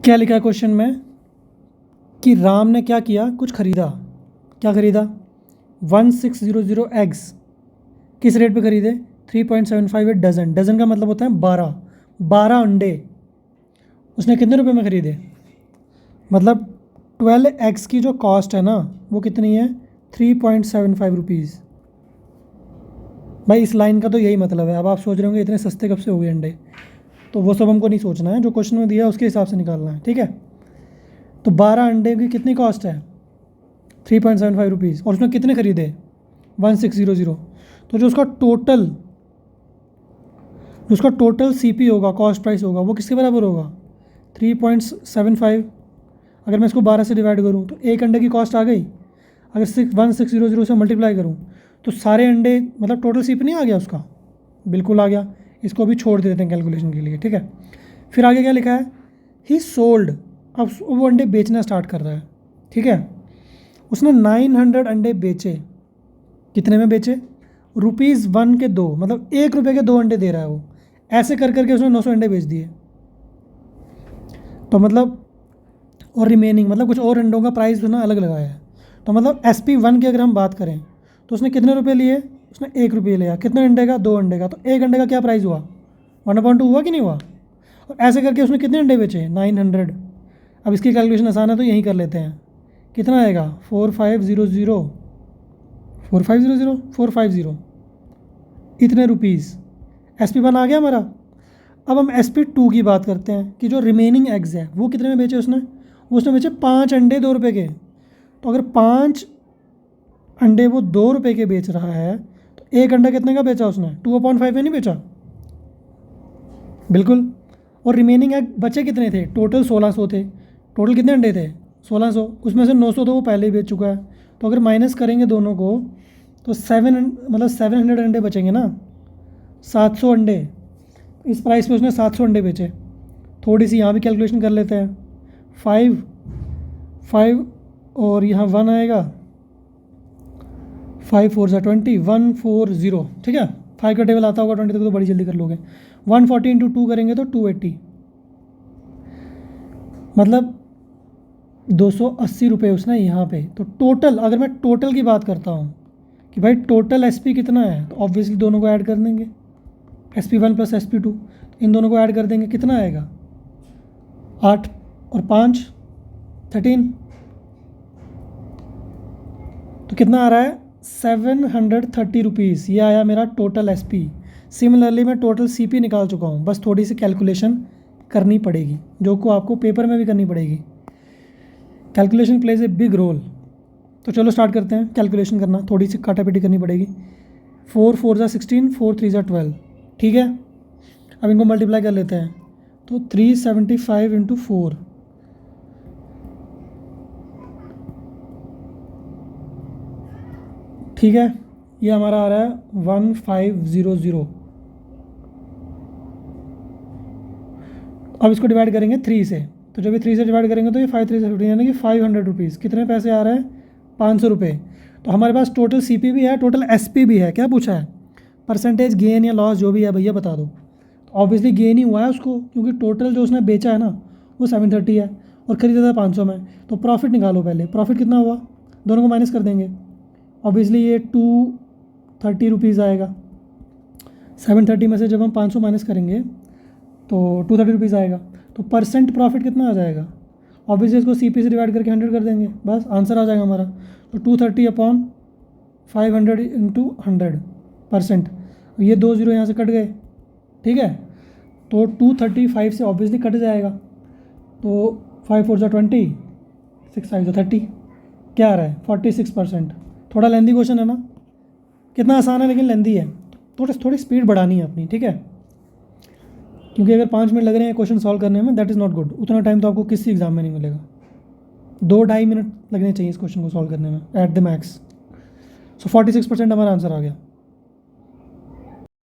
क्या लिखा है क्वेश्चन में कि राम ने क्या किया, कुछ खरीदा। क्या खरीदा? 1600 एग्स। किस रेट पे खरीदे? 3.75 डजन। डजन का मतलब होता है 12 अंडे। उसने कितने रुपए में खरीदे? मतलब 12 एग्स की जो कॉस्ट है ना वो कितनी है? 3.75 रुपीज़। भाई इस लाइन का तो यही मतलब है। अब आप सोच रहे होंगे इतने सस्ते कब से हो गए अंडे, तो वो सब हमको नहीं सोचना है, जो क्वेश्चन में दिया है उसके हिसाब से निकालना है, ठीक है। तो 12 अंडे की कितनी कॉस्ट है? 3.75 रुपीज़। और उसने कितने खरीदे? 1600। तो जो उसका टोटल सीपी होगा, कॉस्ट प्राइस होगा, वो किसके बराबर होगा? 3.75। अगर मैं इसको 12 से डिवाइड करूँ तो एक अंडे की कॉस्ट आ गई। अगर 1600 से मल्टीप्लाई करूँ तो सारे अंडे, मतलब टोटल सीपी नहीं आ गया उसका? बिल्कुल आ गया। इसको भी छोड़ देते हैं कैलकुलेशन के लिए, ठीक है। फिर आगे क्या लिखा है? ही सोल्ड। अब वो अंडे बेचना स्टार्ट कर रहा है, ठीक है। उसने 900 अंडे बेचे। कितने में बेचे? ₹1 के 2, मतलब ₹1 के 2 अंडे दे रहा है वो। ऐसे कर करके उसने 900 अंडे बेच दिए। तो मतलब और रिमेनिंग, मतलब कुछ और अंडों का प्राइस ना अलग लगाया है। तो मतलब SP1 की अगर हम बात करें तो उसने कितने रुपए लिए? उसने ₹1 लिया। कितने अंडे का? 2 अंडे का। तो एक अंडे का क्या प्राइस हुआ? 1/2 हुआ कि नहीं हुआ? और ऐसे करके उसने कितने अंडे बेचे? 900। अब इसकी कैलकुलेशन आसान है तो यहीं कर लेते हैं। कितना आएगा? 4500 इतने रुपीज़। SP1 आ गया हमारा। अब हम SP2 की बात करते हैं कि जो रिमेनिंग एग्स है वो कितने में बेचे उसने बेचे 5 अंडे ₹2 के। तो अगर 5 अंडे वो ₹2 के बेच रहा है तो एक अंडा कितने का बेचा उसने? 2/5 में नहीं बेचा? बिल्कुल। और रिमेनिंग एग बचे कितने थे? टोटल 1600 थे। टोटल कितने अंडे थे? 1600। उसमें से 900 तो वो पहले ही बेच चुका है। तो अगर माइनस करेंगे दोनों को तो 700 अंडे बचेंगे ना। 700 अंडे। इस प्राइस पे उसने 700 अंडे बेचे। थोड़ी सी यहाँ भी कैलकुलेशन कर लेते हैं। 5 और यहाँ 1 आएगा। 5 4 ज़ा 20, 140, ठीक है। 5 का टेबल आता होगा 20 तक तो बड़ी जल्दी कर लोगे। 140 × 2 करेंगे तो 280, मतलब 280 रुपये उसने यहाँ पे। तो टोटल, अगर मैं टोटल की बात करता हूँ कि भाई टोटल SP कितना है, तो ऑब्वियसली दोनों को ऐड कर देंगे, SP1 + SP2। इन दोनों को ऐड कर देंगे, कितना आएगा? 8 और 5 13। तो कितना आ रहा है? 730 रुपीज़। ये आया मेरा टोटल SP। सिमिलरली मैं टोटल CP निकाल चुका हूँ, बस थोड़ी सी कैलकुलेशन करनी पड़ेगी, जो को आपको पेपर में भी करनी पड़ेगी। Calculation plays a big role. तो चलो स्टार्ट करते हैं कैलकुलेशन करना। थोड़ी सी काटापीटी करनी पड़ेगी। 4 4 ज़ा 16, 4 3 ज़ा 12, ठीक है। अब इनको मल्टीप्लाई कर लेते हैं। तो 375 × 4, ठीक है। ये हमारा आ रहा है 1500। अब इसको डिवाइड करेंगे 3 से। तो जब ये 3 से डिवाइड करेंगे तो ये 5 3 से 15, यानी कि 500 रुपीज़। कितने पैसे आ रहे हैं? 500 रुपये। तो हमारे पास टोटल CP भी है, टोटल SP भी है। क्या पूछा है? परसेंटेज गेन या लॉस जो भी है भैया बता दो। तो ऑब्वियसली गेन ही हुआ है उसको, क्योंकि टोटल जो उसने बेचा है ना वो 730 है और ख़रीदा था 500 में। तो प्रॉफिट निकालो पहले। प्रॉफिट कितना हुआ? दोनों को माइनस कर देंगे। ऑब्वियसली ये 230 रुपीज़ आएगा। 730 में से जब हम 500 माइनस करेंगे तो 230 रुपीज़ आएगा। तो परसेंट प्रॉफिट कितना आ जाएगा? ऑब्वियसली इसको CP से डिवाइड करके 100 कर देंगे, बस आंसर आ जाएगा हमारा। तो 230/500 × 100%। ये 2 0 यहाँ से कट गए, ठीक है। तो 235 से ऑब्वियसली कट जाएगा। तो 5 4 ज़ा 20, 6 5 ज़ा 30, क्या आ रहा है? 46%। थोड़ा लेंदी क्वेश्चन है ना, कितना आसान है लेकिन लेंदी है। थोड़ी स्पीड बढ़ानी है अपनी, ठीक है। क्योंकि अगर 5 मिनट लग रहे हैं क्वेश्चन सॉल्व करने में, दैट इज़ नॉट गुड। उतना टाइम तो आपको किसी एग्जाम में नहीं मिलेगा। 2-2.5 मिनट लगने चाहिए इस क्वेश्चन को सॉल्व करने में एट द मैक्स। सो 46% हमारा आंसर आ गया।